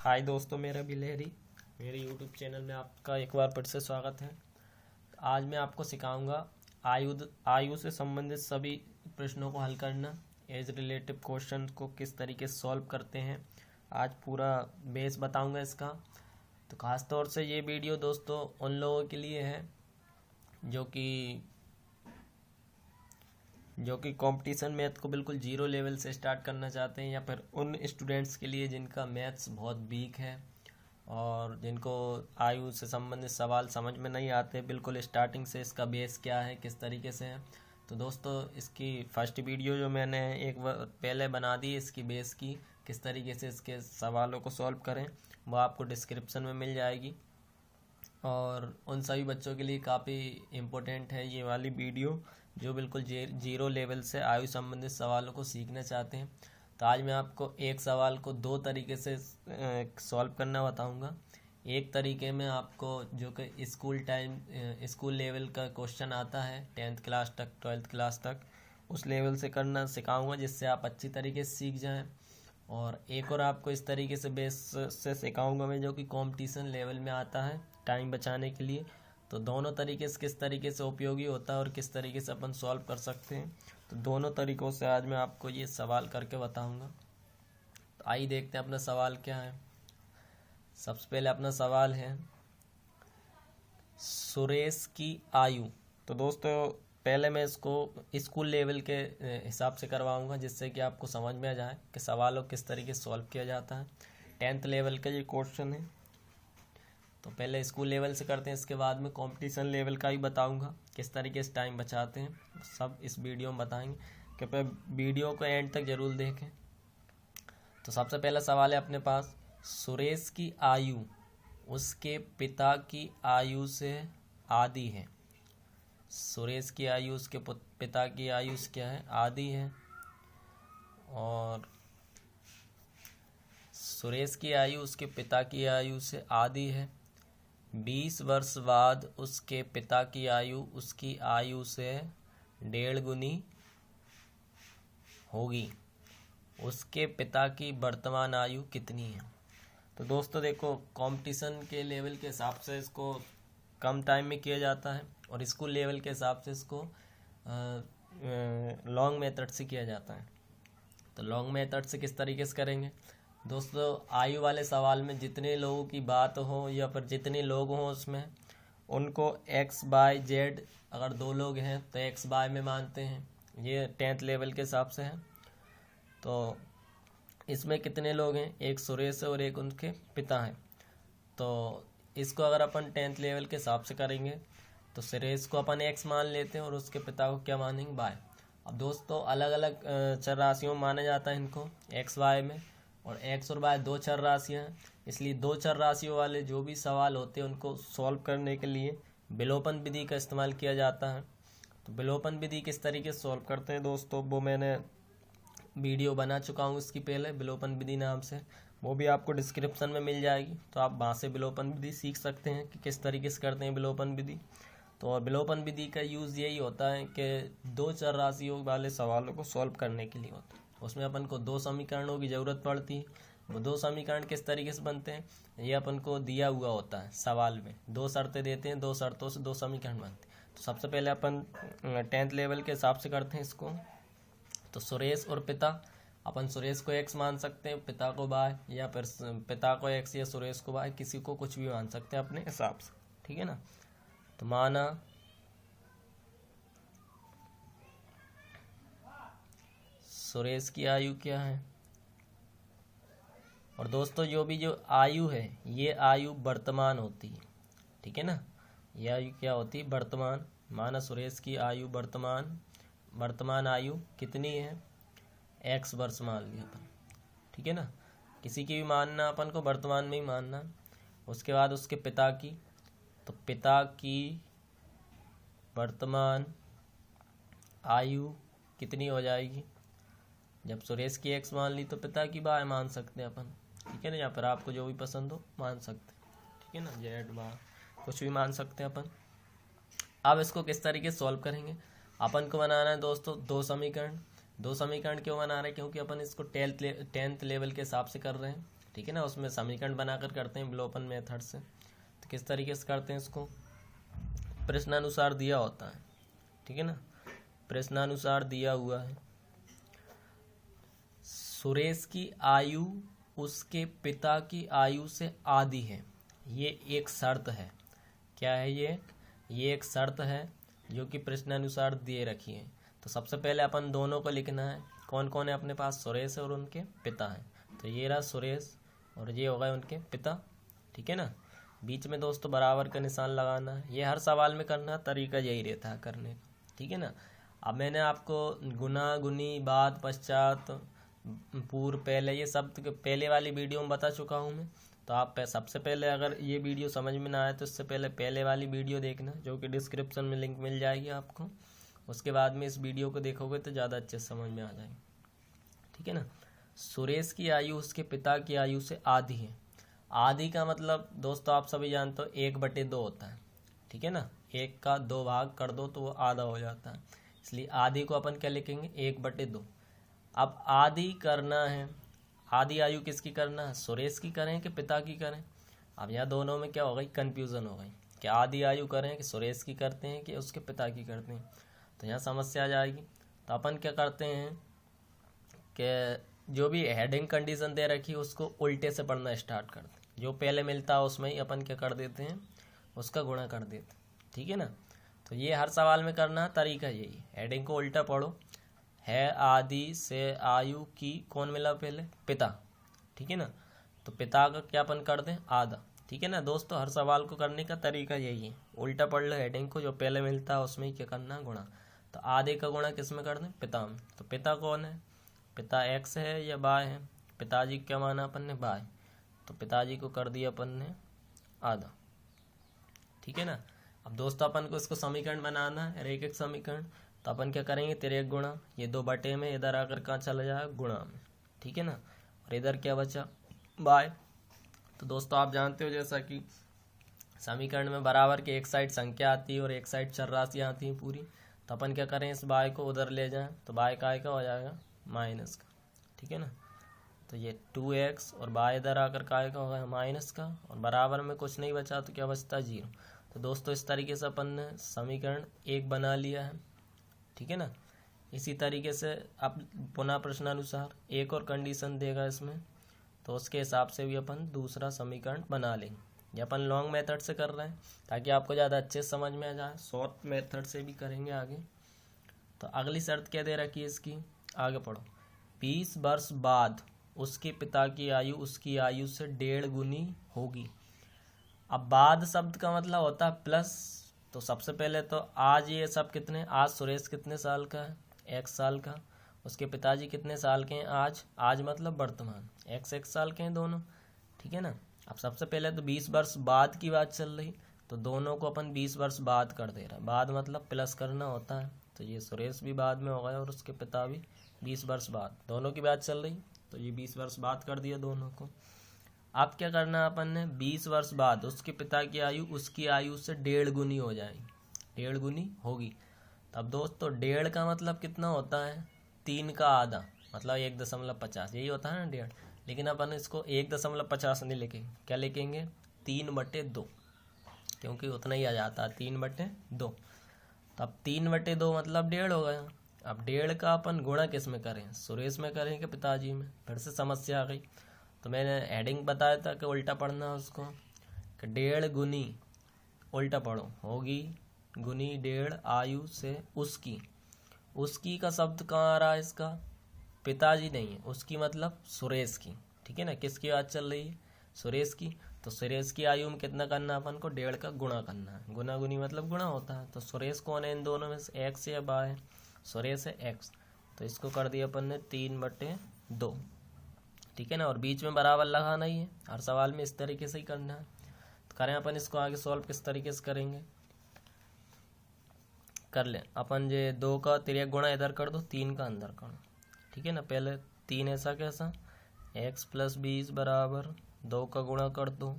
हाय दोस्तों, मेरा बिलहरी मेरे यूट्यूब चैनल में आपका एक बार फिर से स्वागत है। आज मैं आपको सिखाऊंगा आयु से संबंधित सभी प्रश्नों को हल करना। एज रिलेटिव क्वेश्चन को किस तरीके से सॉल्व करते हैं, आज पूरा बेस बताऊंगा इसका। तो ख़ास तौर से ये वीडियो दोस्तों उन लोगों के लिए है जो कि कंपटीशन मैथ को बिल्कुल जीरो लेवल से स्टार्ट करना चाहते हैं, या फिर उन स्टूडेंट्स के लिए जिनका मैथ्स बहुत वीक है और जिनको आयु से संबंधित सवाल समझ में नहीं आते बिल्कुल स्टार्टिंग से, इसका बेस क्या है, किस तरीके से है। तो दोस्तों इसकी फर्स्ट वीडियो जो मैंने एक बार पहले बना दी, इसकी बेस की किस तरीके से इसके सवालों को सॉल्व करें, वो आपको डिस्क्रिप्शन में मिल जाएगी। और उन सभी बच्चों के लिए काफ़ी इम्पोर्टेंट है ये वाली वीडियो, जो बिल्कुल जीरो लेवल से आयु संबंधित सवालों को सीखना चाहते हैं। तो आज मैं आपको एक सवाल को दो तरीके से सॉल्व करना बताऊंगा। एक तरीके में आपको जो कि स्कूल लेवल का क्वेश्चन आता है 10th क्लास तक 12th क्लास तक, उस लेवल से करना सिखाऊंगा, जिससे आप अच्छी तरीके से सीख जाएं। और एक और आपको इस तरीके से बेस से सिखाऊंगा मैं, जो कि कंपटीशन लेवल में आता है टाइम बचाने के लिए। तो दोनों तरीके से किस तरीके से उपयोगी होता है और किस तरीके से अपन सॉल्व कर सकते हैं, तो दोनों तरीक़ों से आज मैं आपको ये सवाल करके बताऊंगा। तो आइए देखते हैं अपना सवाल क्या है। सबसे पहले अपना सवाल है सुरेश की आयु। तो दोस्तों पहले मैं इसको स्कूल लेवल के हिसाब से करवाऊंगा, जिससे कि आपको समझ में आ जाए कि सवालों किस तरीके से सॉल्व किया जाता है। 10th लेवल का ये क्वेश्चन है, तो पहले स्कूल लेवल से करते हैं, इसके बाद में कंपटीशन लेवल का ही बताऊंगा किस तरीके से टाइम बचाते हैं, सब इस वीडियो में बताएंगे। कृपया वीडियो को एंड तक जरूर देखें। तो सबसे पहला सवाल है अपने पास, सुरेश की आयु उसके पिता की आयु से आधी है। सुरेश की आयु उसके पिता की आयु से क्या है, आधी है। और सुरेश की आयु उसके पिता की आयु से आधी है। 20 वर्ष बाद उसके पिता की आयु उसकी आयु से 1.5 गुनी होगी। उसके पिता की वर्तमान आयु कितनी है। तो दोस्तों देखो, कंपटीशन के लेवल के हिसाब से इसको कम टाइम में किया जाता है, और स्कूल लेवल के हिसाब से इसको लॉन्ग मेथड से किया जाता है। तो लॉन्ग मेथड से किस तरीके से करेंगे दोस्तों, आयु वाले सवाल में जितने लोगों की बात हो या फिर जितने लोग हों उसमें, उनको x बाय जेड, अगर 2 लोग हैं तो x बाय में मानते हैं। ये 10th लेवल के हिसाब से है। तो इसमें कितने लोग हैं, एक सुरेश है और एक उनके पिता हैं। तो इसको अगर अपन 10th लेवल के हिसाब से करेंगे तो सुरेश को अपन x मान लेते हैं और उसके पिता को क्या मानेंगे, बाय। अब दोस्तों अलग अलग चर राशियों में माना जाता है इनको, x y में, और x और y 2 चर राशियाँ हैं। इसलिए 2 चर राशियों वाले जो भी सवाल होते हैं उनको सॉल्व करने के लिए विलोपन विधि का इस्तेमाल किया जाता है। तो विलोपन विधि किस तरीके से सॉल्व करते हैं दोस्तों, वो मैंने वीडियो बना चुका हूँ इसकी पहले, विलोपन विधि नाम से, वो भी आपको डिस्क्रिप्शन में मिल जाएगी। तो आप वहाँ से विलोपन विधि सीख सकते हैं कि किस तरीके से करते हैं विलोपन विधि। तो और विलोपन विधि का यूज़ यही होता है कि 2 चर राशियों वाले सवालों को सॉल्व करने के लिए होता है। उसमें अपन को 2 समीकरणों की ज़रूरत पड़ती है। वो 2 समीकरण किस तरीके से बनते हैं, ये अपन को दिया हुआ होता है सवाल में। 2 शर्तें देते हैं, 2 शर्तों से 2 समीकरण बनते हैं। तो सबसे पहले अपन 10th लेवल के हिसाब से करते हैं इसको। तो सुरेश और पिता, अपन सुरेश को x मान सकते हैं, पिता को y, या फिर पिता को x या सुरेश को y, किसी को कुछ भी मान सकते हैं अपने हिसाब से, ठीक है ना। तो माना सुरेश की आयु क्या है, और दोस्तों जो आयु है ये आयु वर्तमान होती है, ठीक है ना। ये आयु क्या होती है, वर्तमान। माना सुरेश की आयु वर्तमान आयु कितनी है, x वर्ष मान लिया अपन, ठीक है ना। किसी की भी मानना अपन को वर्तमान में ही मानना। उसके बाद उसके पिता की, तो पिता की वर्तमान आयु कितनी हो जाएगी, जब सुरेश की x मान ली तो पिता की y मान सकते हैं अपन, ठीक है ना। या फिर आपको जो भी पसंद हो मान सकते हैं, ठीक है ना, z बार कुछ भी मान सकते हैं अपन। अब इसको किस तरीके से सॉल्व करेंगे, अपन को बनाना है दोस्तों 2 समीकरण। 2 समीकरण क्यों बना रहे हैं, क्योंकि अपन इसको 10th लेवल के हिसाब से कर रहे हैं। ठीक है ना, उसमें समीकरण बनाकर करते हैं विलोपन मेथड से। तो किस तरीके से करते हैं इसको, प्रश्नानुसार दिया होता है, ठीक है ना, प्रश्नानुसार दिया हुआ है सुरेश की आयु उसके पिता की आयु से आधी है, ये एक शर्त है। क्या है ये एक शर्त है जो कि प्रश्नानुसार दिए रखी है। तो सबसे पहले अपन दोनों को लिखना है, कौन कौन है अपने पास, सुरेश और उनके पिता हैं। तो ये रहा सुरेश और ये हो गए उनके पिता, ठीक है ना। बीच में दोस्तों बराबर का निशान लगाना है। ये हर सवाल में करना, तरीका यही रहता है करने का, ठीक है ना। अब मैंने आपको गुना, गुनी, बाद, पश्चात, पूर्व, पहले, ये सब पहले वाली वीडियो में बता चुका हूँ मैं। तो आप सबसे पहले अगर ये वीडियो समझ में ना आए तो इससे पहले वाली वीडियो देखना, जो कि डिस्क्रिप्शन में लिंक मिल जाएगी आपको। उसके बाद में इस वीडियो को देखोगे तो ज़्यादा अच्छे से समझ में आ जाएगी, ठीक है ना। सुरेश की आयु उसके पिता की आयु से आधी है। आधी का मतलब दोस्तों आप सभी जानते हो 1/2 होता है, ठीक है ना। 1 का 2 भाग कर दो तो वो आधा हो जाता है, इसलिए आधी को अपन क्या लिखेंगे, 1/2। अब आधी करना है, आधी आयु किसकी करना है, सुरेश की करें कि पिता की करें। अब यहाँ दोनों में क्या हो गई, कन्फ्यूज़न हो गई कि आधी आयु करें कि सुरेश की करते हैं कि उसके पिता की करते हैं। तो यहाँ समस्या आ जाएगी। तो अपन क्या करते हैं कि जो भी हेडिंग कंडीशन दे रखी है उसको उल्टे से पढ़ना स्टार्ट कर दें। जो पहले मिलता है उसमें ही अपन क्या कर देते हैं, उसका गुणा कर देते हैं, ठीक है ना। तो ये हर सवाल में करना तरीका यही, हेडिंग को उल्टा पढ़ो। है आदि से आयु की, कौन मिला पहले, पिता, ठीक है ना। तो पिता का क्या अपन कर दें, आधा, ठीक है ना। दोस्तों हर सवाल को करने का तरीका यही है, उल्टा पढ़ लो हेडिंग को, जो पहले मिलता है उसमें ही क्या करना, गुणा। तो आधे का गुणा किस में कर दें, पिता में। तो पिता कौन है, पिता एक्स है या बाय है, पिताजी क्या माना अपन ने, बाय। तो पिताजी को कर दिया अपन ने आधा, ठीक है ना। अब दोस्तों अपन को इसको समीकरण बनाना है, रेखिक समीकरण। तो अपन क्या करेंगे, 3 गुणा, ये 2/2 में इधर आकर कहाँ चला जाएगा, गुणा में, ठीक है ना। और इधर क्या बचा, बाय। तो दोस्तों आप जानते हो जैसा कि समीकरण में बराबर के एक साइड संख्या आती है और एक साइड चर राशियाँ आती हैं पूरी। तो अपन क्या करें, इस बाय को उधर ले जाएं, तो बाय का हो जाएगा माइनस का, ठीक है ना। तो ये 2x और बाय इधर आकर का होगा माइनस का, और बराबर में कुछ नहीं बचा तो क्या बचता, 0। तो दोस्तों इस तरीके से अपन ने समीकरण 1 बना लिया है, ठीक है ना। इसी तरीके से अब पुनः प्रश्नानुसार एक और कंडीशन देगा इसमें, तो उसके हिसाब से भी अपन दूसरा समीकरण बना लेंगे। ये अपन लॉन्ग मेथड से कर रहे हैं ताकि आपको ज़्यादा अच्छे से समझ में आ जाए, शॉर्ट मेथड से भी करेंगे आगे। तो अगली शर्त क्या दे रखी है इसकी, आगे पढ़ो। 20 वर्ष बाद उसके पिता की आयु उसकी आयु से 1.5 गुनी होगी। अब बाद शब्द का मतलब होता है प्लस। तो सबसे पहले तो आज ये सब कितने, आज सुरेश कितने साल का है, 1 साल का। उसके पिताजी कितने साल के हैं, आज मतलब वर्तमान, 1 साल के हैं दोनों, ठीक है ना। अब सबसे पहले तो 20 वर्ष बाद की बात चल रही, तो दोनों को अपन 20 वर्ष बाद कर दे रहे हैं। बाद मतलब प्लस करना होता है, तो ये सुरेश भी बाद में हो गया और उसके पिता भी 20 वर्ष बाद, दोनों की बात चल रही, तो ये 20 वर्ष बाद कर दिया दोनों को। अब क्या करना है अपन ने, 20 वर्ष बाद उसके पिता की आयु उसकी आयु से 1.5 गुनी हो जाएगी, 1.5 गुनी होगी। तब दोस्तों 1.5 का मतलब कितना होता है, 3 का आधा, मतलब 1.50, यही होता है ना 1.5। लेकिन अपन इसको 1.50 नहीं लिखेंगे, क्या लिखेंगे, 3/2, क्योंकि उतना ही आ जाता है 3/2। तब 3/2 मतलब 1.5 हो गया। अब 1.5 का अपन गुणा किस में करें, सुरेश में करें कि पिताजी में, फिर से समस्या आ गई। तो मैंने हेडिंग बताया था कि उल्टा पढ़ना है उसको, कि 1.5 गुनी, उल्टा पढ़ो, होगी गुनी 1.5 आयु से उसकी। उसकी का शब्द कहाँ आ रहा है इसका, पिताजी नहीं है, उसकी मतलब सुरेश की, ठीक है ना। किसकी बात चल रही है, सुरेश की। तो सुरेश की आयु में कितना करना अपन को, 1.5 का गुणा करना है। गुना गुनी मतलब गुणा होता है। तो सुरेश कौन है इन दोनों में से, एक्स या बाय है, सुरेश है एक्स। तो इसको कर दिया अपन ने 3/2, ठीक है ना। और बीच में बराबर लगाना ही है, हर सवाल में इस तरीके से ही करना है। तो करें अपन इसको आगे सॉल्व किस तरीके से करेंगे, कर लें अपन। ये 2 का 3 गुणा इधर कर दो, 3 का अंदर कर दो, ठीक है ना। पहले 3 ऐसा कैसा, x + 20 बराबर 2 का गुणा कर दो,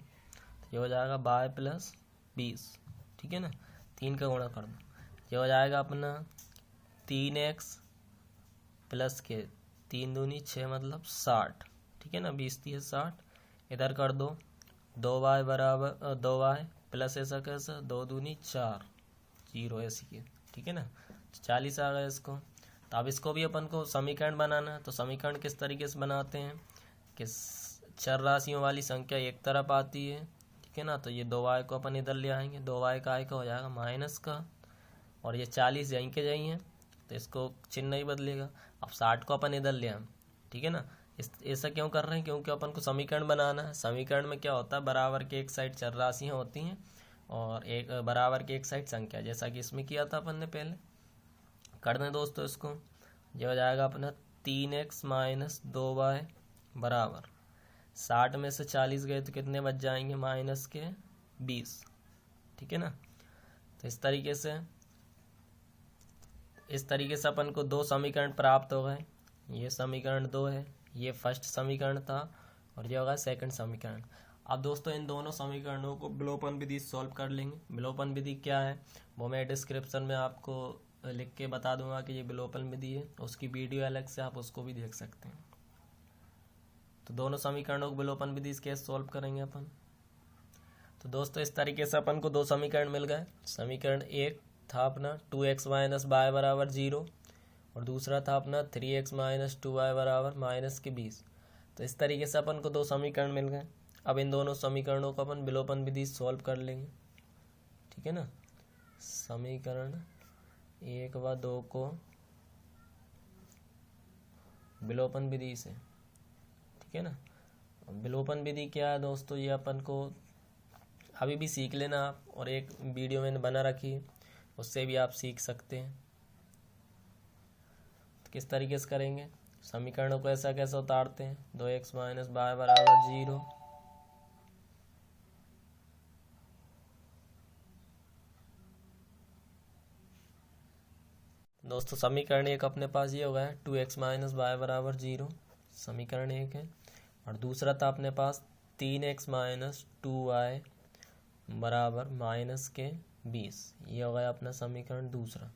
तो ये हो जाएगा y + 20, ठीक है ना। 3 का गुणा कर दो, ये हो जाएगा अपना 3x प्लस के 3 दूनी 6 मतलब 60, ठीक है ना। 20 × 3 = 60, इधर कर दो 2y बराबर 2y प्लस ऐसा कैसा 2 दूनी 4 0 ऐसी के, ठीक है ना। 40 आ गया इसको। तो अब इसको भी अपन को समीकरण बनाना है। तो समीकरण किस तरीके से बनाते हैं कि चर राशियों वाली संख्या एक तरफ आती है, ठीक है ना। तो ये 2y को अपन इधर ले आएंगे, 2y का आई का हो जाएगा माइनस का, और ये 40 यहीं के यहीं है तो इसको चिन्ह नहीं बदलेगा। अब 60 को अपन इधर ले आए, ठीक है ना। ऐसा क्यों कर रहे हैं, क्योंकि अपन को समीकरण बनाना है। समीकरण में क्या होता है, बराबर के एक साइड चर राशियाँ होती हैं और एक बराबर के एक साइड संख्या, जैसा कि इसमें किया था अपन ने पहले। कर दें दोस्तों इसको, ये हो जाएगा अपना 3x माइनस 2y बराबर 60 में से 40 गए तो कितने बच जाएंगे माइनस के 20, ठीक है ना। तो इस तरीके से अपन को 2 समीकरण प्राप्त हो गए। ये समीकरण 2 है, ये फर्स्ट समीकरण था और ये होगा सेकंड समीकरण। अब दोस्तों इन दोनों समीकरणों को विलोपन विधि सॉल्व कर लेंगे। विलोपन विधि क्या है वो मैं डिस्क्रिप्शन में आपको लिख के बता दूंगा कि ये विलोपन विधि है, उसकी वीडियो अलग से आप उसको भी देख सकते हैं। तो दोनों समीकरणों को विलोपन विधि से कैसे सॉल्व करेंगे अपन। तो दोस्तों इस तरीके से अपन को 2 समीकरण मिल गए। समीकरण एक था अपना 2x माइनस y बराबर 0 और दूसरा था अपना 3x माइनस 2y बराबर माइनस के 20। तो इस तरीके से अपन को 2 समीकरण मिल गए। अब इन दोनों समीकरणों को अपन विलोपन विधि सॉल्व कर लेंगे, ठीक है ना। समीकरण 1 व 2 को विलोपन विधि से, ठीक है ना। विलोपन विधि क्या है दोस्तों, ये अपन को अभी भी सीख लेना आप, और एक वीडियो मैंने बना रखी है उससे भी आप सीख सकते हैं। तो किस तरीके से करेंगे, समीकरणों को ऐसा कैसे उतारते हैं, 2x माइनस y बराबर 0 दोस्तों। समीकरण एक अपने पास ये हो गया है 2x माइनस y बराबर 0, समीकरण एक है। और दूसरा था अपने पास 3x माइनस 2y बराबर माइनस के 20, ये हो गया अपना समीकरण दूसरा।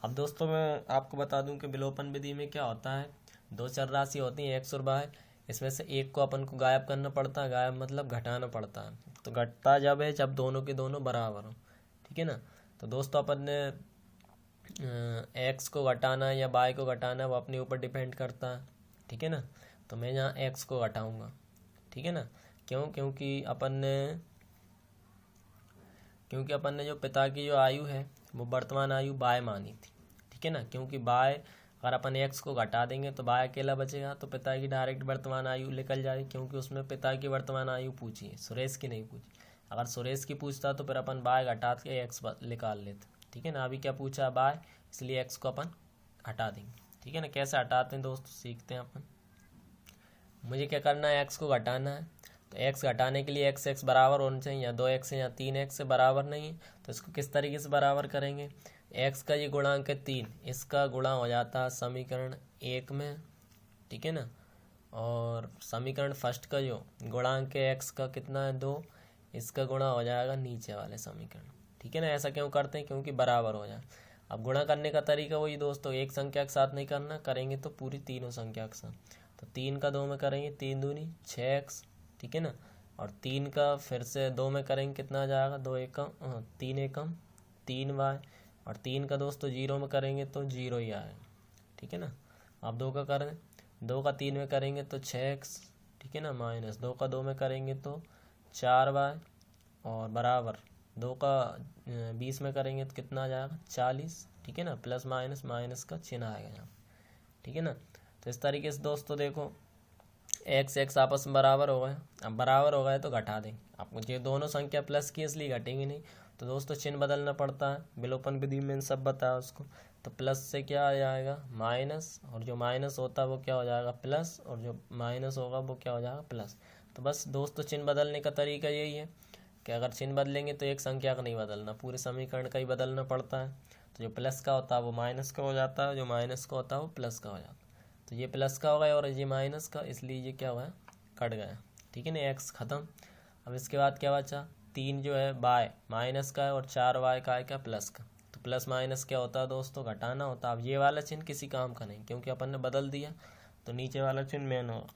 अब दोस्तों मैं आपको बता दूं कि विलोपन विधि में क्या होता है, 2 चर राशि होती हैं x और y, इसमें से एक को अपन को गायब करना पड़ता है। गायब मतलब घटाना पड़ता है। तो घटता जब है जब दोनों के दोनों बराबर हो, ठीक है ना। तो दोस्तों अपन ने x को घटाना है या y को घटाना है वो अपने ऊपर डिपेंड करता है, ठीक है ना। तो मैं यहाँ x को घटाऊंगा, ठीक है ना। क्योंकि अपन ने जो पिता की जो आयु है वो वर्तमान आयु y मानी थी, ठीक है ना। क्योंकि y अगर अपन x को घटा देंगे तो y अकेला बचेगा, तो पिता की डायरेक्ट वर्तमान आयु निकल जाएगी, क्योंकि उसमें पिता की वर्तमान आयु पूछी है, सुरेश की नहीं पूछी। अगर सुरेश की पूछता तो फिर अपन y घटा के x निकाल लेते, ठीक है ना। अभी क्या पूछा y, इसलिए x को अपन हटा देंगे, ठीक है ना। कैसे हटाते हैं दोस्तों सीखते हैं अपन। मुझे क्या करना है, x को घटाना है। तो x घटाने के लिए x बराबर होना चाहिए, या 2x या 3x से बराबर नहीं है। तो इसको किस तरीके से बराबर करेंगे, x का ये गुणांक है 3, इसका गुणा हो जाता है समीकरण 1 में, ठीक है ना। और समीकरण फर्स्ट का जो गुणांक है x का कितना है 2, इसका गुणा हो जाएगा नीचे वाले समीकरण, ठीक है ना। ऐसा क्यों करते हैं, क्योंकि बराबर हो जाए। अब गुणा करने का तरीका वही दोस्तों, एक संख्या के साथ नहीं करना, करेंगे तो पूरी तीनों संख्या के साथ। तो 3 का 2 में करेंगे 3 दूनी 6x, ठीक है ना। और 3 का फिर से 2 में करेंगे कितना आ जाएगा 2 एकम 3 एकम 3y, और 3 का दोस्तों 0 में करेंगे तो 0 ही आएगा, ठीक है ना। आप 2 का करें, 2 का 3 में करेंगे तो 6x, ठीक है ना, माइनस 2 का 2 में करेंगे तो 4y, और बराबर 2 का 20 में करेंगे तो कितना आ जाएगा 40, ठीक है ना। प्लस माइनस माइनस का चिन्ह आएगा यहाँ, ठीक है ना। तो इस तरीके से दोस्तों देखो x आपस में बराबर हो गए। अब बराबर हो गए तो घटा देंगे। आपको ये दोनों संख्या प्लस की इसलिए घटेंगी नहीं, तो दोस्तों चिन्ह बदलना पड़ता है। विलोपन विधि में सब बताया उसको। तो प्लस से क्या आ जाएगा माइनस, और जो माइनस होता है वो क्या हो जाएगा प्लस, और जो माइनस होगा वो क्या हो जाएगा प्लस। तो बस दोस्तों चिन्ह बदलने का तरीका यही है कि अगर चिन्ह बदलेंगे तो एक संख्या का नहीं बदलना, पूरे समीकरण का ही बदलना पड़ता है। तो जो प्लस का होता है वो माइनस का हो जाता है, जो माइनस का होता है वो प्लस का हो जाता है। तो ये प्लस का हो गया और ये माइनस का, इसलिए ये क्या हुआ कट गया, ठीक है ना। x ख़त्म। अब इसके बाद क्या बचा, 3 जो है y माइनस का है और 4y का है क्या प्लस का। तो प्लस माइनस क्या होता है दोस्तों घटाना होता है। अब ये वाला चिन्ह किसी काम का नहीं, क्योंकि अपन ने बदल दिया, तो नीचे वाला चिन्ह मेन होगा।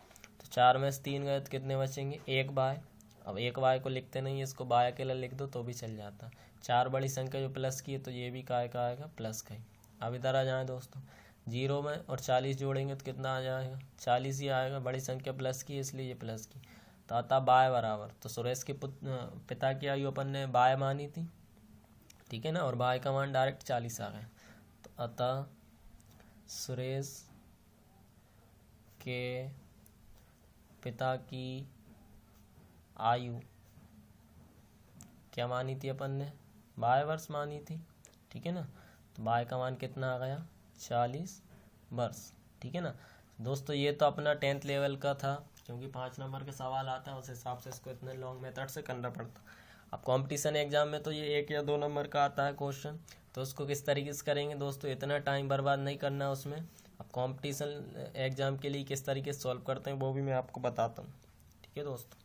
तो तो 4 में से 3 गए तो कितने बचेंगे, 1 बाय। अब 1 बाय को लिखते नहीं है, इसको बाय अकेला लिख दो तो भी चल जाता। 4 बड़ी संख्या जो प्लस की है तो ये भी काय का आएगा, प्लस का ही। अब इधर आ जाए दोस्तों, 0 में और 40 जोड़ेंगे तो कितना आ जाएगा, 40 ही आएगा। बड़ी संख्या प्लस की है इसलिए ये प्लस की। तो अतः बाय बराबर, तो सुरेश के पिता की आयु अपन ने बाय मानी थी, ठीक है ना, और बाय का मान डायरेक्ट 40 आ गया। तो अतः सुरेश के पिता की आयु क्या मानी थी अपन ने, बाय वर्ष मानी थी, ठीक है ना। तो बाय का मान कितना आ गया, 40 वर्ष, ठीक है ना। दोस्तों ये तो अपना 10th लेवल का था, क्योंकि 5 नंबर के सवाल आता है उस हिसाब से इसको इतने लॉन्ग मेथड से करना पड़ता। अब कंपटीशन एग्जाम में तो ये 1 या 2 नंबर का आता है क्वेश्चन, तो उसको किस तरीके से करेंगे दोस्तों, इतना टाइम बर्बाद नहीं करना उसमें। अब कंपटीशन एग्जाम के लिए किस तरीके से सॉल्व करते हैं वो भी मैं आपको बताता हूँ, ठीक है दोस्तों।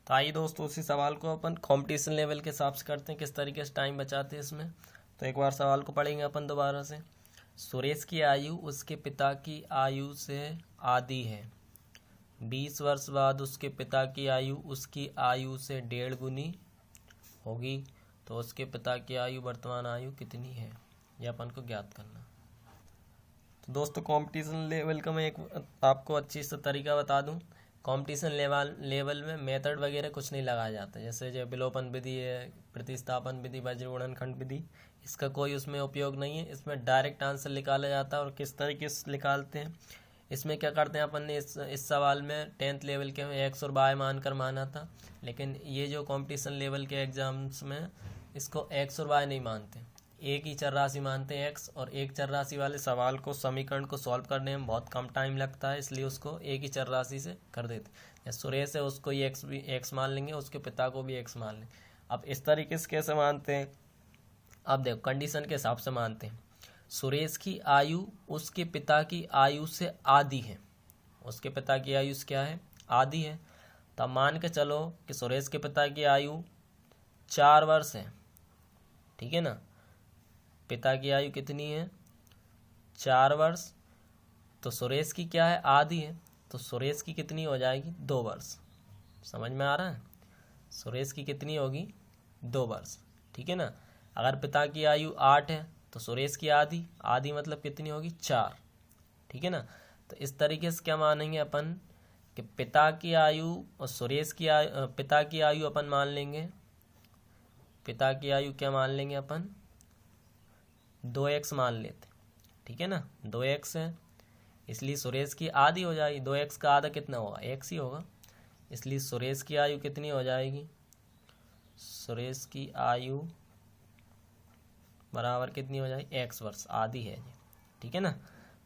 तो आइए दोस्तों उसी सवाल को अपन कंपटीशन लेवल के हिसाब से करते हैं, किस तरीके से टाइम बचाते हैं इसमें। तो एक बार सवाल को पढ़ेंगे अपन दोबारा से। सुरेश की आयु उसके पिता की आयु से आधी है, 20 वर्ष बाद उसके पिता की आयु उसकी आयु से 1.5 गुनी होगी, तो उसके पिता की आयु वर्तमान आयु कितनी है, यह अपन को ज्ञात करना। तो दोस्तों कंपटीशन लेवल का मैं एक आपको अच्छी सा तरीका बता दूं। कंपटीशन लेवल में मेथड वगैरह कुछ नहीं लगाया जाता, जैसे जो विलोपन विधि है, प्रतिस्थापन विधि, वज्र गुणनखंड विधि, इसका कोई उसमें उपयोग नहीं है। इसमें डायरेक्ट आंसर निकाला जाता है। और किस तरीके से निकालते हैं, इसमें क्या करते हैं अपन ने इस सवाल में 10th लेवल के एक्स और बाय मानकर माना था, लेकिन ये जो कंपटीशन लेवल के एग्जाम्स में इसको एक्स और वाई नहीं मानते, एक ही चर राशि मानते हैं एक्स। और एक चर राशि वाले सवाल को, समीकरण को सॉल्व करने में बहुत कम टाइम लगता है, इसलिए उसको एक ही चर राशि से कर देते हैं। सुरेश है उसको ये एक्स मान लेंगे, उसके पिता को भी एक्स मान लेंगे। अब इस तरीके से कैसे मानते हैं, अब देखो कंडीशन के हिसाब से मानते हैं। सुरेश की आयु उसके पिता की आयु से आधी है, उसके पिता की आयु क्या है, आधी है। तो मान के चलो कि सुरेश के पिता की आयु 4 वर्ष है, ठीक है ना। पिता की आयु कितनी है, 4 वर्ष। तो सुरेश की क्या है, आधी है, तो सुरेश की कितनी हो जाएगी, 2 वर्ष। समझ में आ रहा है, सुरेश की कितनी होगी, 2 वर्ष, ठीक है ना। अगर पिता की आयु 8 है तो सुरेश की आधी, आधी मतलब कितनी होगी, 4, ठीक है ना। तो इस तरीके से क्या मानेंगे अपन कि पिता की आयु और सुरेश की आयु, पिता की आयु अपन मान लेंगे, पिता की आयु क्या मान लेंगे अपन, 2x मान लेते, ठीक है ना। 2x है इसलिए सुरेश की आधी हो जाएगी, 2x का आधा कितना होगा, x ही होगा, इसलिए सुरेश की आयु कितनी हो जाएगी, सुरेश की आयु बराबर कितनी हो जाएगी, x वर्ष, आधी है ये, ठीक है ना।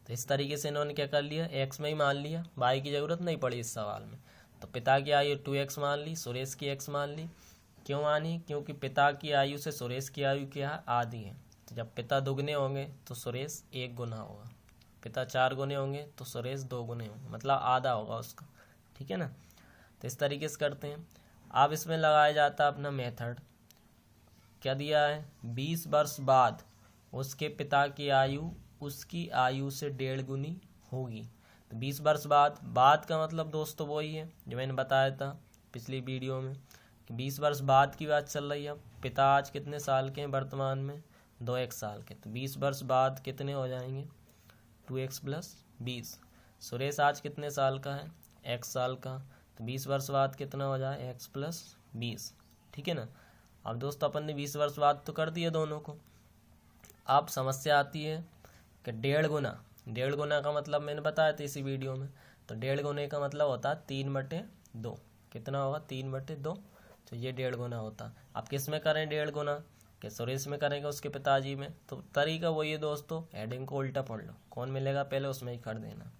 तो इस तरीके से इन्होंने क्या कर लिया, x में ही मान लिया, y की जरूरत नहीं पड़ी इस सवाल में। तो पिता की आयु 2x मान ली, सुरेश की x मान ली। क्यों मानी, क्योंकि पिता की आयु से सुरेश की आयु क्या है, आधी है। तो जब पिता दुगने होंगे तो सुरेश 1 गुना होगा, पिता 4 गुने होंगे तो सुरेश 2 गुने होंगे, मतलब आधा होगा उसका, ठीक है ना। तो इस तरीके से करते हैं। अब इसमें लगाया जाता है अपना मेथड, क्या दिया है, 20 वर्ष बाद उसके पिता की आयु उसकी आयु से 1.5 गुनी होगी। तो 20 वर्ष बाद का मतलब दोस्तों वही है जो मैंने बताया था पिछली वीडियो में कि 20 वर्ष बाद की बात चल रही है। पिता आज कितने साल के हैं वर्तमान में, 2x साल के, तो 20 वर्ष बाद कितने हो जाएंगे, 2x + 20। सुरेश आज कितने साल का है, x साल का, तो 20 वर्ष बाद कितना हो जाए, x + 20, ठीक है ना। अब दोस्तों अपन ने 20 वर्ष बाद तो कर दिया दोनों को। अब समस्या आती है कि 1.5 गुना, 1.5 गुना का मतलब मैंने बताया था इसी वीडियो में। तो 1.5 गुने का मतलब होता है 3/2, कितना होगा, 3/2, तो ये 1.5 गुना होता। अब किस में करें 1.5 गुना, कि सुरेश में करेंगे उसके पिताजी में। तो तरीका वही है दोस्तों, हेडिंग को उल्टा पढ़ लो, कौन मिलेगा पहले उसमें ही कर देना।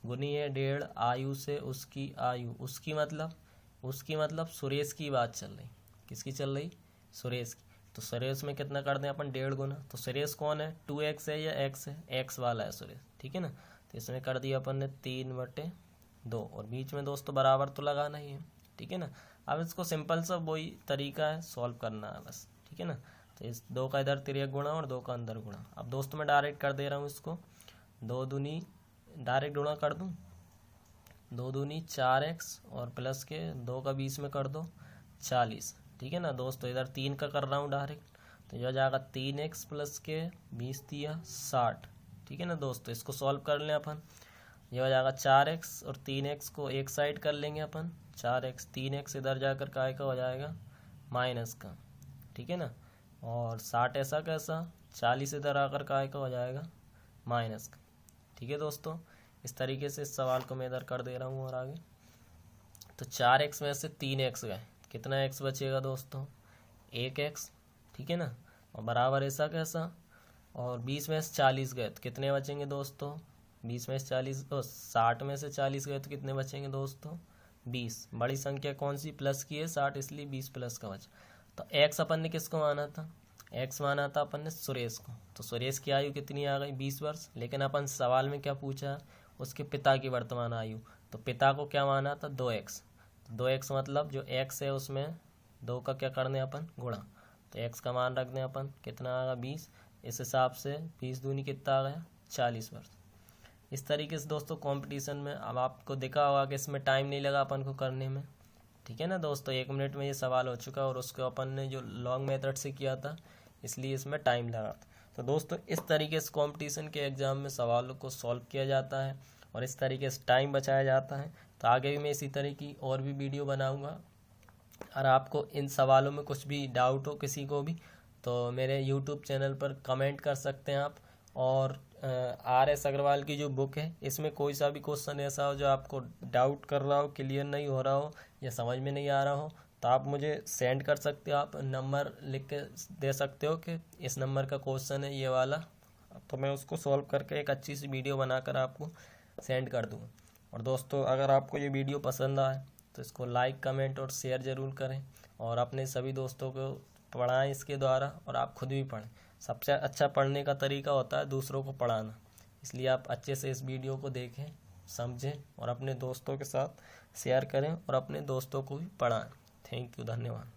गुनी है 1.5 आयु से उसकी आयु, उसकी मतलब सुरेश की बात चल रही, किसकी चल रही, सुरेश की। तो सुरेश में कितना कर दें अपन, 1.5 गुना। तो सुरेश कौन है, 2x है या x है, x वाला है सुरेश, ठीक है ना। तो इसमें कर दिया अपन ने 3/2, और बीच में दोस्तों बराबर तो लगाना ही है, ठीक है ना। अब इसको सिंपल सा वही तरीका है, सॉल्व करना है बस, ठीक है ना। तो इस 2 का इधर तिर्यक गुणा और 2 का अंदर गुणा। अब दोस्तों मैं डायरेक्ट कर दे रहा हूँ इसको, 2 दूनी डायरेक्ट गुणा कर दूँ, 2 दूनी 4x और प्लस के 2 का 20 में कर दो 40। ठीक है ना दोस्तों, इधर 3 का कर रहा हूँ डायरेक्ट, तो यह हो जाएगा 3x प्लस के 20 दिया 60। ठीक है ना दोस्तों, इसको सॉल्व कर लें अपन। यह हो जाएगा 4x और 3x को एक साइड कर लेंगे अपन, 4x 3x इधर जाकर काय का हो जाएगा माइनस का। ठीक है ना, और 60 ऐसा कैसा, 40 इधर आकर काय का हो जाएगा माइनस का। ठीक है दोस्तों, इस तरीके से इस सवाल को मैं इधर कर दे रहा हूँ। और आगे तो 4x में से 3x गए, कितना x बचेगा दोस्तों, 1x। ठीक है ना, और बराबर ऐसा कैसा, और 20 में से 40 गए तो कितने बचेंगे दोस्तों, 20 में से 40 तो 60 में से 40 गए तो कितने बचेंगे दोस्तों 20। बड़ी संख्या कौन सी, प्लस की है 60, इसलिए 20 प्लस का बचा। तो x अपन ने किसको माना था, x माना था अपन ने सुरेश को। तो सुरेश की आयु कितनी आ गई 20 वर्ष, लेकिन अपन सवाल में क्या पूछा, उसके पिता की वर्तमान आयु। तो पिता को क्या माना था 2x। तो 2x मतलब जो x है उसमें 2 का क्या करने अपन गुणा, तो x का मान रख दें अपन, कितना आ गया 20। इस हिसाब से 20 दूनी कितना आ गया 40 वर्ष। इस तरीके से दोस्तों कंपटीशन में अब आपको दिखा होगा कि इसमें टाइम नहीं लगा अपन को करने में। ठीक है ना दोस्तों, 1 मिनट में ये सवाल हो चुका और उसको अपन ने जो लॉन्ग मेथड से किया था इसलिए इसमें टाइम लगा था। तो दोस्तों इस तरीके से कंपटीशन के एग्ज़ाम में सवालों को सॉल्व किया जाता है और इस तरीके से टाइम बचाया जाता है। तो आगे भी मैं इसी तरह की और भी वीडियो बनाऊँगा। और आपको इन सवालों में कुछ भी डाउट हो किसी को भी, तो मेरे यूट्यूब चैनल पर कमेंट कर सकते हैं आप। और RS अग्रवाल की जो बुक है इसमें कोई सा भी क्वेश्चन ऐसा हो जो आपको डाउट कर रहा हो, क्लियर नहीं हो रहा हो या समझ में नहीं आ रहा हो, तो आप मुझे सेंड कर सकते हो। आप नंबर लिख के दे सकते हो कि इस नंबर का क्वेश्चन है ये वाला, तो मैं उसको सॉल्व करके एक अच्छी सी वीडियो बनाकर आपको सेंड कर दूँगा। और दोस्तों अगर आपको ये वीडियो पसंद आए तो इसको लाइक कमेंट और शेयर ज़रूर करें और अपने सभी दोस्तों को पढ़ाएं इसके द्वारा, और आप खुद भी पढ़ें। सबसे अच्छा पढ़ने का तरीका होता है दूसरों को पढ़ाना, इसलिए आप अच्छे से इस वीडियो को देखें, समझें और अपने दोस्तों के साथ शेयर करें और अपने दोस्तों को भी पढ़ाएं। थैंक यू, धन्यवाद।